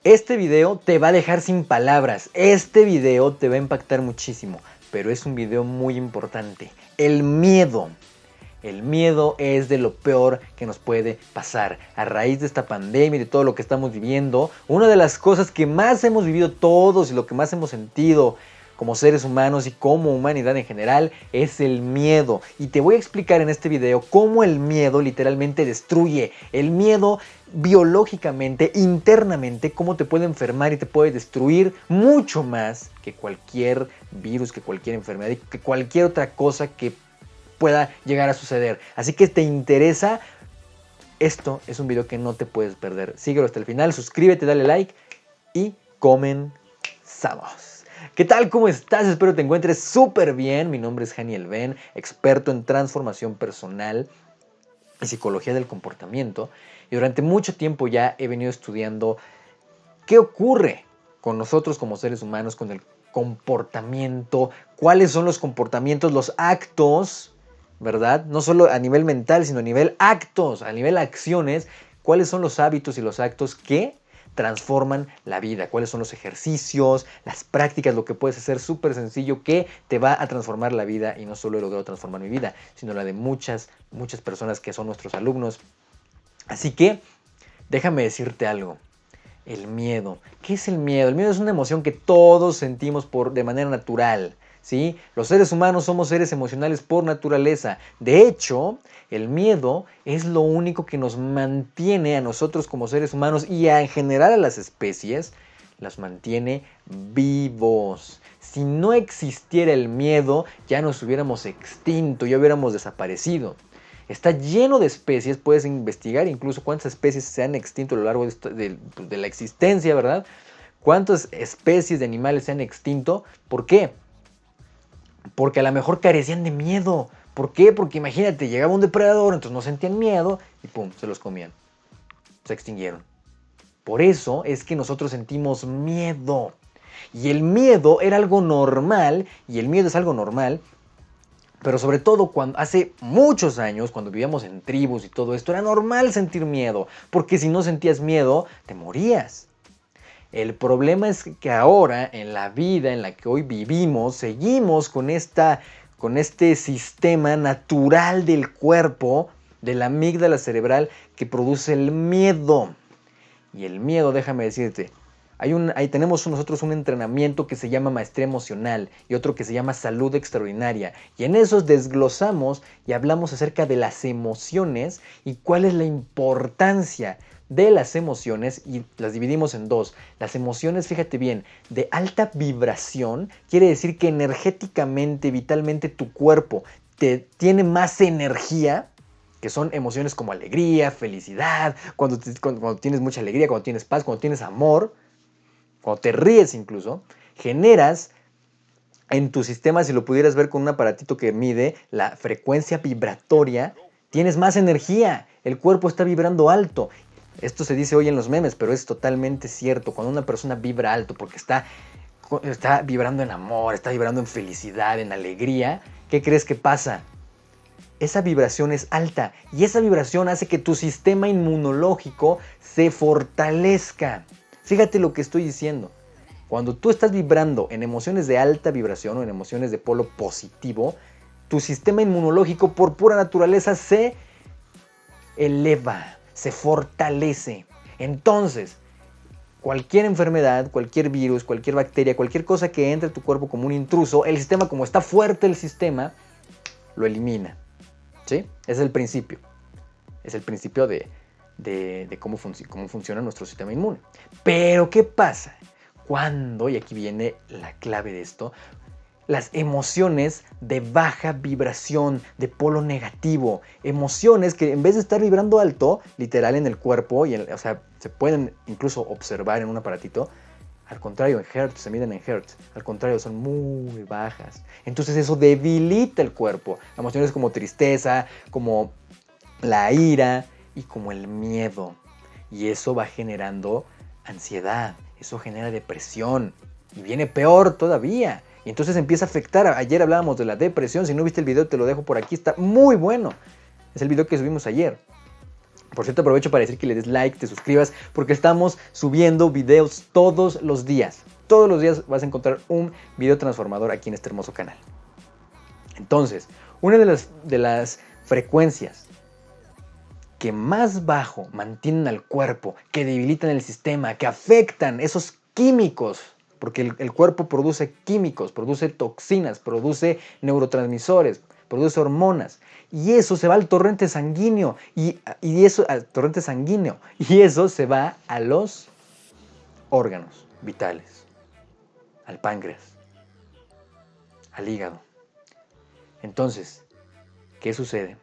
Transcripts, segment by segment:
Este video te va a dejar sin palabras, este video te va a impactar muchísimo, pero es un video muy importante. El miedo. El miedo es de lo peor que nos puede pasar. A raíz de esta pandemia y de todo lo que estamos viviendo, una de las cosas que más hemos vivido todos y lo que más hemos sentido como seres humanos y como humanidad en general es el miedo. Y te voy a explicar en este video cómo el miedo literalmente destruye. El miedo biológicamente, internamente, cómo te puede enfermar y te puede destruir mucho más que cualquier virus, que cualquier enfermedad y que cualquier otra cosa que pueda llegar a suceder. Así que te interesa, esto es un video que no te puedes perder. Síguelo hasta el final, suscríbete, dale like y comenzamos. ¿Qué tal? ¿Cómo estás? Espero te encuentres súper bien. Mi nombre es Haniel Ben, experto en transformación personal y psicología del comportamiento. Y durante mucho tiempo ya he venido estudiando qué ocurre con nosotros como seres humanos, con el comportamiento, cuáles son los comportamientos, los actos, ¿verdad? No solo a nivel mental, sino a nivel actos, a nivel acciones, cuáles son los hábitos y los actos que transforman la vida, cuáles son los ejercicios, las prácticas, lo que puedes hacer súper sencillo que te va a transformar la vida. Y no solo he logrado transformar mi vida, sino la de muchas personas que son nuestros alumnos. Así que déjame decirte algo. El miedo. ¿Qué es el miedo? El miedo es una emoción que todos sentimos de manera natural, ¿sí? Los seres humanos somos seres emocionales por naturaleza. De hecho, el miedo es lo único que nos mantiene a nosotros como seres humanos y en general a las especies, las mantiene vivos. Si no existiera el miedo, ya nos hubiéramos extinto, ya hubiéramos desaparecido. Está lleno de especies, puedes investigar incluso cuántas especies se han extinto a lo largo de la existencia, ¿verdad? Cuántas especies de animales se han extinto. ¿Por qué? Porque a lo mejor carecían de miedo. ¿Por qué? Porque imagínate, llegaba un depredador, entonces no sentían miedo y pum, se los comían. Se extinguieron. Por eso es que nosotros sentimos miedo. Y el miedo era algo normal, y el miedo es algo normal. Pero sobre todo cuando hace muchos años, cuando vivíamos en tribus y todo esto, era normal sentir miedo, porque si no sentías miedo, te morías. El problema es que ahora, en la vida en la que hoy vivimos, seguimos con este sistema natural del cuerpo, de la amígdala cerebral, que produce el miedo. Y el miedo, déjame decirte, ahí tenemos nosotros un entrenamiento que se llama maestría emocional y otro que se llama salud extraordinaria. Y en esos desglosamos y hablamos acerca de las emociones y cuál es la importancia de las emociones, y las dividimos en dos. Las emociones, fíjate bien, de alta vibración quiere decir que energéticamente, vitalmente tu cuerpo tiene más energía, que son emociones como alegría, felicidad, cuando tienes mucha alegría, cuando tienes paz, cuando tienes amor. Cuando te ríes incluso, generas en tu sistema, si lo pudieras ver con un aparatito que mide la frecuencia vibratoria, tienes más energía, el cuerpo está vibrando alto. Esto se dice hoy en los memes, pero es totalmente cierto. Cuando una persona vibra alto porque está vibrando en amor, está vibrando en felicidad, en alegría, ¿qué crees que pasa? Esa vibración es alta y esa vibración hace que tu sistema inmunológico se fortalezca. Fíjate lo que estoy diciendo. Cuando tú estás vibrando en emociones de alta vibración o en emociones de polo positivo, tu sistema inmunológico por pura naturaleza se eleva, se fortalece. Entonces, cualquier enfermedad, cualquier virus, cualquier bacteria, cualquier cosa que entre a tu cuerpo como un intruso, el sistema, como está fuerte el sistema, lo elimina. ¿Sí? Ese es el principio. Es el principio de cómo funciona nuestro sistema inmune. Pero ¿qué pasa cuando, y aquí viene la clave de esto, las emociones de baja vibración, de polo negativo, emociones que en vez de estar vibrando alto, literal en el cuerpo, o sea, se pueden incluso observar en un aparatito, al contrario, en hertz, se miden en hertz, al contrario, son muy bajas. Entonces eso debilita el cuerpo. Emociones como tristeza, como la ira y como el miedo. Y eso va generando ansiedad, eso genera depresión y viene peor todavía. Y entonces empieza a afectar. Ayer hablábamos de la depresión, si no viste el video te lo dejo por aquí, está muy bueno. Es el video que subimos ayer. Por cierto, aprovecho para decir que le des like, te suscribas, porque estamos subiendo videos todos los días. Todos los días vas a encontrar un video transformador aquí en este hermoso canal. Entonces, una de las frecuencias que más bajo mantienen al cuerpo, que debilitan el sistema, que afectan esos químicos, porque el cuerpo produce químicos, produce toxinas, produce neurotransmisores, produce hormonas, y eso se va al torrente sanguíneo, y eso al torrente sanguíneo, y eso se va a los órganos vitales, al páncreas, al hígado. Entonces, ¿qué sucede?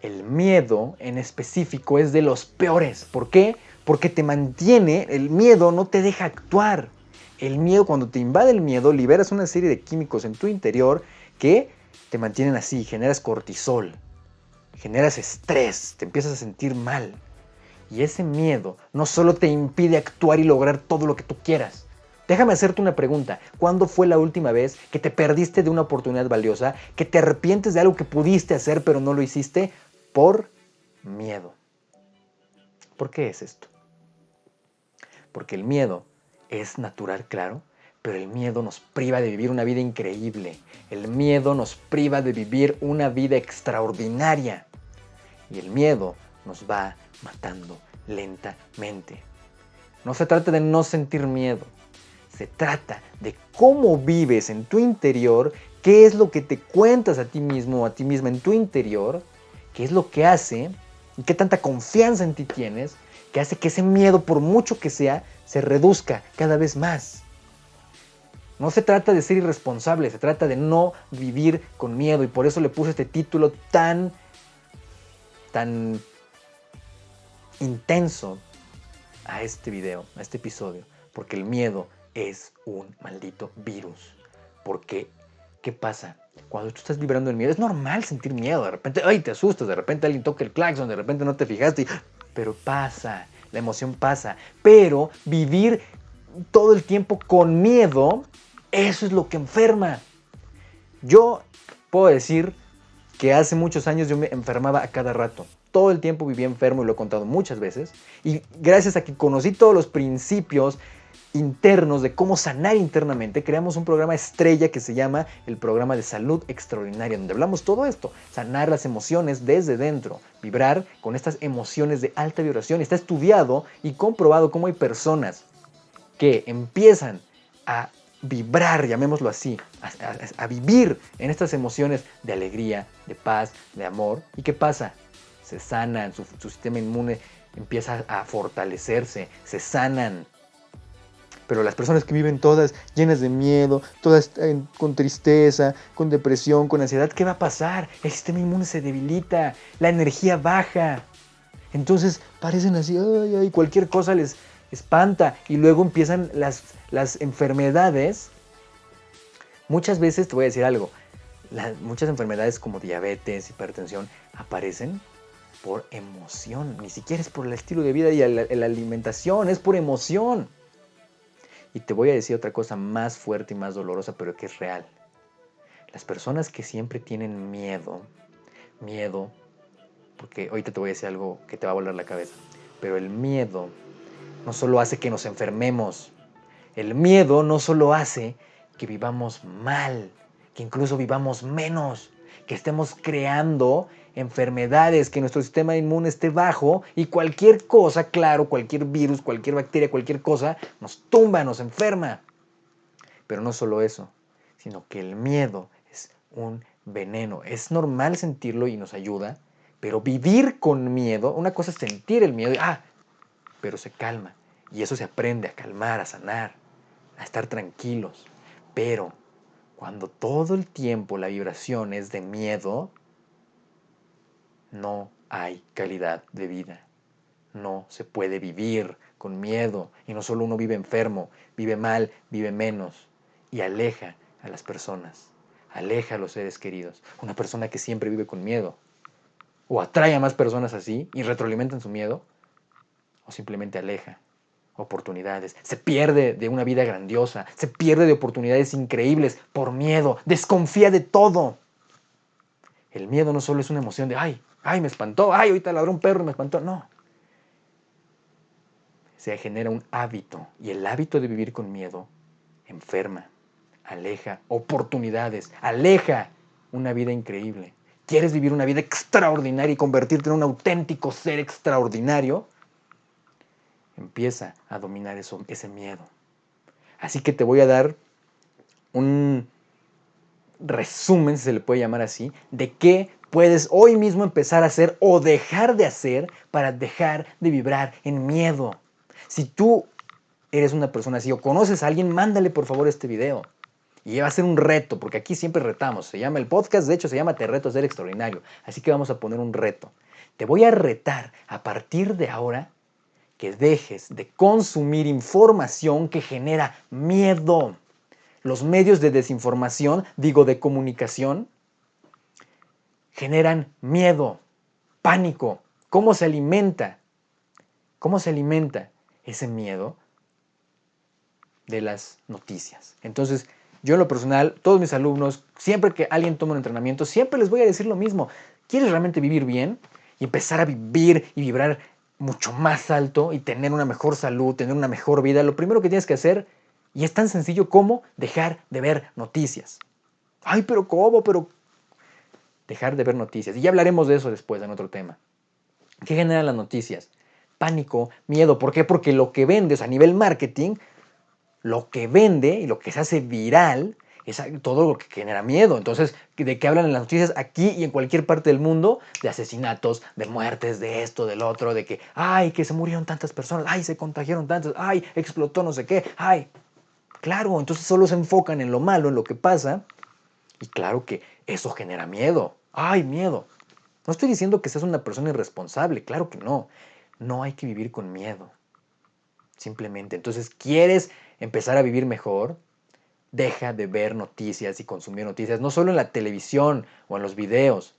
El miedo en específico es de los peores. ¿Por qué? Porque te mantiene, el miedo no te deja actuar. El miedo, cuando te invade el miedo, liberas una serie de químicos en tu interior que te mantienen así, generas cortisol, generas estrés, te empiezas a sentir mal. Y ese miedo no solo te impide actuar y lograr todo lo que tú quieras. Déjame hacerte una pregunta. ¿Cuándo fue la última vez que te perdiste de una oportunidad valiosa, que te arrepientes de algo que pudiste hacer pero no lo hiciste por miedo? ¿Por qué es esto? Porque el miedo es natural, claro, pero el miedo nos priva de vivir una vida increíble. El miedo nos priva de vivir una vida extraordinaria. Y el miedo nos va matando lentamente. No se trata de no sentir miedo. Se trata de cómo vives en tu interior, qué es lo que te cuentas a ti mismo o a ti misma en tu interior, qué es lo que hace y qué tanta confianza en ti tienes, que hace que ese miedo, por mucho que sea, se reduzca cada vez más. No se trata de ser irresponsable, se trata de no vivir con miedo, y por eso le puse este título tan intenso a este video, a este episodio, porque el miedo es un maldito virus. Porque, ¿qué pasa? Cuando tú estás vibrando el miedo, es normal sentir miedo. De repente, ¡ay!, te asustas, de repente alguien toca el claxon, de repente no te fijaste, pero pasa, la emoción pasa. Pero vivir todo el tiempo con miedo, eso es lo que enferma. Yo puedo decir que hace muchos años yo me enfermaba a cada rato. Todo el tiempo vivía enfermo, y lo he contado muchas veces. Y gracias a que conocí todos los principios internos de cómo sanar internamente, creamos un programa estrella que se llama el Programa de Salud Extraordinaria, donde hablamos todo esto, sanar las emociones desde dentro, vibrar con estas emociones de alta vibración. Está estudiado y comprobado cómo hay personas que empiezan a vibrar, llamémoslo así, a vivir en estas emociones de alegría, de paz, de amor. ¿Y qué pasa? Se sanan, su sistema inmune empieza a fortalecerse, se sanan. Pero las personas que viven todas llenas de miedo, todas con tristeza, con depresión, con ansiedad, ¿qué va a pasar? El sistema inmune se debilita, la energía baja. Entonces parecen así, ay, ay, cualquier cosa les espanta, y luego empiezan las enfermedades. Muchas veces, te voy a decir algo, muchas enfermedades como diabetes, hipertensión, aparecen por emoción. Ni siquiera es por el estilo de vida y la alimentación, es por emoción. Y te voy a decir otra cosa más fuerte y más dolorosa, pero que es real. Las personas que siempre tienen miedo, porque ahorita te voy a decir algo que te va a volar la cabeza, pero el miedo no solo hace que nos enfermemos, el miedo no solo hace que vivamos mal, que incluso vivamos menos, que estemos creando enfermedades, que nuestro sistema inmune esté bajo, y cualquier cosa, claro, cualquier virus, cualquier bacteria, cualquier cosa, nos tumba, nos enferma. Pero no solo eso, sino que el miedo es un veneno. Es normal sentirlo y nos ayuda, pero vivir con miedo, una cosa es sentir el miedo, pero se calma. Y eso se aprende a calmar, a sanar, a estar tranquilos. Pero cuando todo el tiempo la vibración es de miedo, no hay calidad de vida. No se puede vivir con miedo. Y no solo uno vive enfermo, vive mal, vive menos. Y aleja a las personas, aleja a los seres queridos. Una persona que siempre vive con miedo, o atrae a más personas así y retroalimentan su miedo, o simplemente aleja oportunidades. Se pierde de una vida grandiosa, se pierde de oportunidades increíbles por miedo, desconfía de todo. El miedo no solo es una emoción de, ay, Ay, me espantó. Ay, ahorita ladró un perro y me espantó. No. Se genera un hábito. Y el hábito de vivir con miedo enferma, aleja oportunidades, aleja una vida increíble. ¿Quieres vivir una vida extraordinaria y convertirte en un auténtico ser extraordinario? Empieza a dominar ese miedo. Así que te voy a dar un resumen, si se le puede llamar así, de qué puedes hoy mismo empezar a hacer o dejar de hacer para dejar de vibrar en miedo. Si tú eres una persona así o conoces a alguien, mándale por favor este video. Y va a ser un reto, porque aquí siempre retamos. Se llama el podcast, de hecho se llama Te reto a ser extraordinario. Así que vamos a poner un reto. Te voy a retar a partir de ahora que dejes de consumir información que genera miedo. Los medios de desinformación, digo de comunicación, generan miedo, pánico. ¿Cómo se alimenta? ¿Cómo se alimenta ese miedo? De las noticias. Entonces, yo en lo personal, todos mis alumnos, siempre que alguien toma un entrenamiento, siempre les voy a decir lo mismo. ¿Quieres realmente vivir bien? Y empezar a vivir y vibrar mucho más alto y tener una mejor salud, tener una mejor vida. Lo primero que tienes que hacer, y es tan sencillo como dejar de ver noticias. Ay, pero ¿cómo? Pero dejar de ver noticias. Y ya hablaremos de eso después en otro tema. ¿Qué generan las noticias? Pánico, miedo. ¿Por qué? Porque lo que vendes a nivel marketing, lo que vende y lo que se hace viral es todo lo que genera miedo. Entonces, ¿de qué hablan en las noticias aquí y en cualquier parte del mundo? De asesinatos, de muertes, de esto, del otro, de que, ay, que se murieron tantas personas, ay, se contagiaron tantas, ay, explotó no sé qué, ay. Claro, entonces solo se enfocan en lo malo, en lo que pasa, y claro que eso genera miedo. Ay, miedo. No estoy diciendo que seas una persona irresponsable, claro que no. No hay que vivir con miedo. Simplemente. Entonces, ¿quieres empezar a vivir mejor? Deja de ver noticias y consumir noticias, no solo en la televisión o en los videos.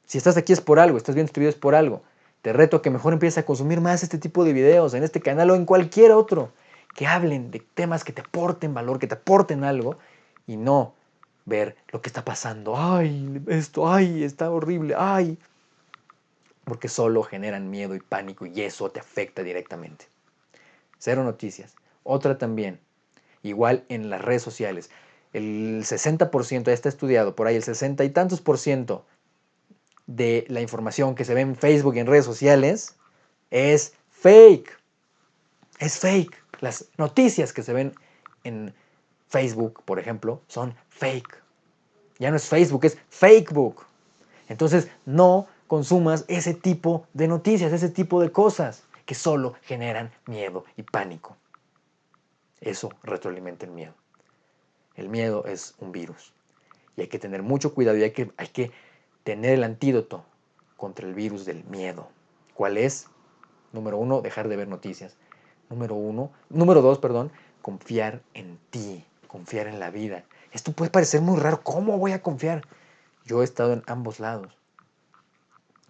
Si estás aquí es por algo, estás viendo este video es por algo. Te reto a que mejor empieces a consumir más este tipo de videos en este canal o en cualquier otro, que hablen de temas que te aporten valor, que te aporten algo y no ver lo que está pasando. Ay, esto, ay, está horrible, ay. Porque solo generan miedo y pánico y eso te afecta directamente. Cero noticias. Otra también, igual en las redes sociales. El 60%, ya está estudiado por ahí, el 60 y tantos por ciento de la información que se ve en Facebook y en redes sociales es fake. Es fake. Las noticias que se ven en Facebook, por ejemplo, son fake. Ya no es Facebook, es Facebook. Entonces, no consumas ese tipo de noticias, ese tipo de cosas que solo generan miedo y pánico. Eso retroalimenta el miedo. El miedo es un virus y hay que tener mucho cuidado y hay que tener el antídoto contra el virus del miedo. ¿Cuál es? Número uno, dejar de ver noticias. Número dos, perdón, confiar en ti, confiar en la vida. Esto puede parecer muy raro. ¿Cómo voy a confiar? Yo he estado en ambos lados.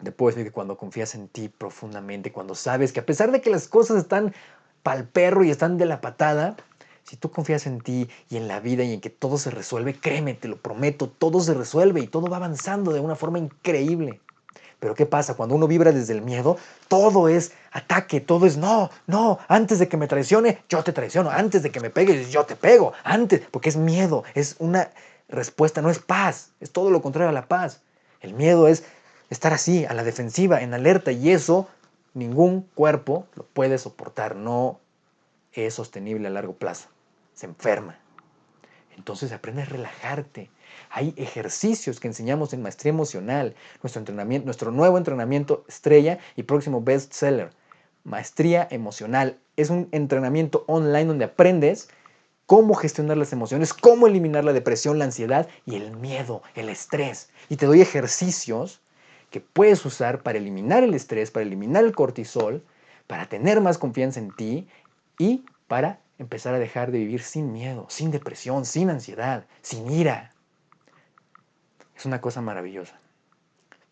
Te puedo decir que cuando confías en ti profundamente, cuando sabes que a pesar de que las cosas están pa'l perro y están de la patada, si tú confías en ti y en la vida y en que todo se resuelve, créeme, te lo prometo, todo se resuelve y todo va avanzando de una forma increíble. Pero ¿qué pasa? Cuando uno vibra desde el miedo, todo es ataque, todo es no, no, antes de que me traicione, yo te traiciono, antes de que me pegues, yo te pego, antes, porque es miedo, es una respuesta, no es paz, es todo lo contrario a la paz. El miedo es estar así, a la defensiva, en alerta, y eso ningún cuerpo lo puede soportar, no es sostenible a largo plazo, se enferma. Entonces aprende a relajarte. Hay ejercicios que enseñamos en Maestría Emocional, nuestro nuevo entrenamiento estrella y próximo bestseller. Maestría Emocional es un entrenamiento online donde aprendes cómo gestionar las emociones, cómo eliminar la depresión, la ansiedad y el miedo, el estrés. Y te doy ejercicios que puedes usar para eliminar el estrés, para eliminar el cortisol, para tener más confianza en ti y para empezar a dejar de vivir sin miedo, sin depresión, sin ansiedad, sin ira. Es una cosa maravillosa.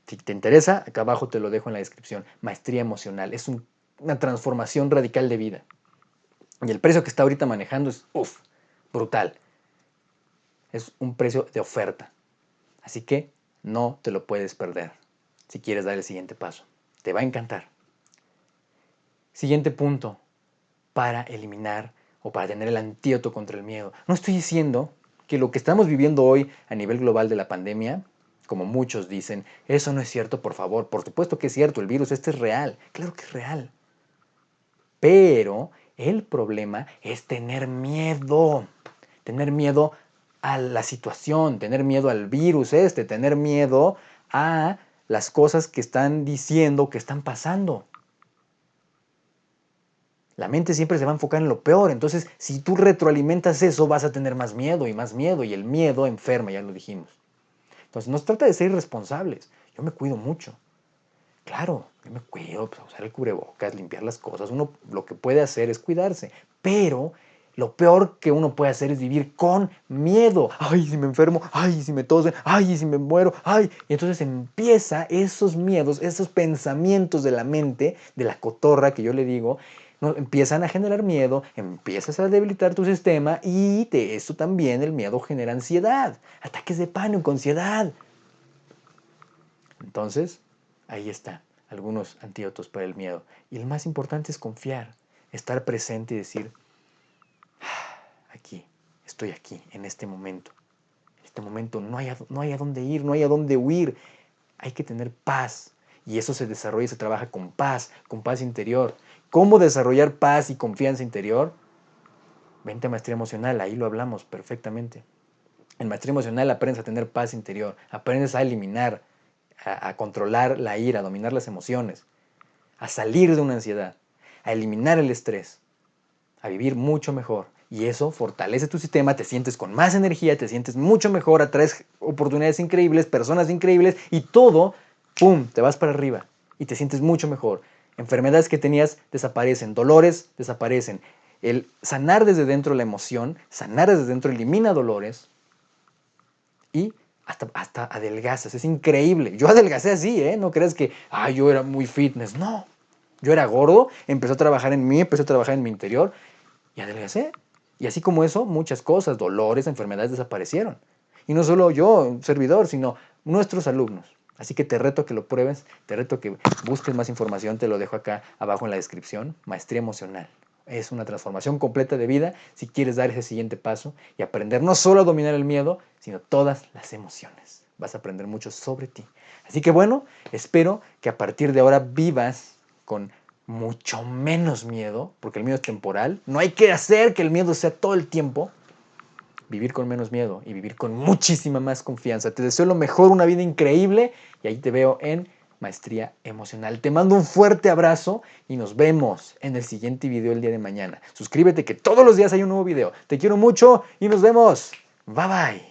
Si te interesa, acá abajo te lo dejo en la descripción. Maestría Emocional. Es una transformación radical de vida. Y el precio que está ahorita manejando es, brutal. Es un precio de oferta. Así que no te lo puedes perder. si quieres dar el siguiente paso. Te va a encantar. Siguiente punto para eliminar o para tener el antídoto contra el miedo. No estoy diciendo que lo que estamos viviendo hoy a nivel global de la pandemia, como muchos dicen, eso no es cierto, por favor. Por supuesto que es cierto, el virus este es real. Claro que es real. Pero el problema es tener miedo. Tener miedo a la situación, tener miedo al virus este, tener miedo a las cosas que están diciendo que están pasando. La mente siempre se va a enfocar en lo peor, entonces si tú retroalimentas eso vas a tener más miedo y el miedo enferma, ya lo dijimos. Entonces no se trata de ser irresponsables, yo me cuido mucho. Claro, yo me cuido, pues, usar el cubrebocas, limpiar las cosas, uno lo que puede hacer es cuidarse, pero lo peor que uno puede hacer es vivir con miedo. Ay, si me enfermo, ay, si me tosen, ay, si me muero, ay. Y entonces empieza esos miedos, esos pensamientos de la mente, de la cotorra que yo le digo, ¿no? Empiezan a generar miedo, empiezas a debilitar tu sistema y de eso también el miedo genera ansiedad, ataques de pánico, ansiedad. Entonces, ahí están algunos antídotos para el miedo. Y el más importante es confiar, estar presente y decir, aquí, estoy aquí, en este momento. En este momento no hay a dónde ir, no hay a dónde huir. Hay que tener paz. Y eso se desarrolla y se trabaja con paz interior. ¿Cómo desarrollar paz y confianza interior? Vente a maestría emocional, ahí lo hablamos perfectamente. En maestría emocional aprendes a tener paz interior, aprendes a eliminar, a controlar la ira, a dominar las emociones, a salir de una ansiedad, a eliminar el estrés, a vivir mucho mejor. Y eso fortalece tu sistema, te sientes con más energía, te sientes mucho mejor, atraes oportunidades increíbles, personas increíbles y todo, ¡pum!, te vas para arriba y te sientes mucho mejor. Enfermedades que tenías desaparecen, dolores desaparecen. El sanar desde dentro la emoción, sanar desde dentro elimina dolores y hasta adelgazas. Es increíble. Yo adelgacé así, ¿eh? No creas que, yo era muy fitness. No. Yo era gordo, empecé a trabajar en mí, empecé a trabajar en mi interior y adelgacé. Y así como eso, muchas cosas, dolores, enfermedades desaparecieron. Y no solo yo, un servidor, sino nuestros alumnos. Así que te reto a que lo pruebes, te reto a que busques más información, te lo dejo acá abajo en la descripción. Maestría emocional. Es una transformación completa de vida si quieres dar ese siguiente paso y aprender no solo a dominar el miedo, sino todas las emociones. Vas a aprender mucho sobre ti. Así que bueno, espero que a partir de ahora vivas con mucho menos miedo, porque el miedo es temporal. No hay que hacer que el miedo sea todo el tiempo. Vivir con menos miedo y vivir con muchísima más confianza. Te deseo lo mejor, una vida increíble y ahí te veo en Maestría Emocional. Te mando un fuerte abrazo y nos vemos en el siguiente video el día de mañana. Suscríbete que todos los días hay un nuevo video. Te quiero mucho y nos vemos. Bye bye.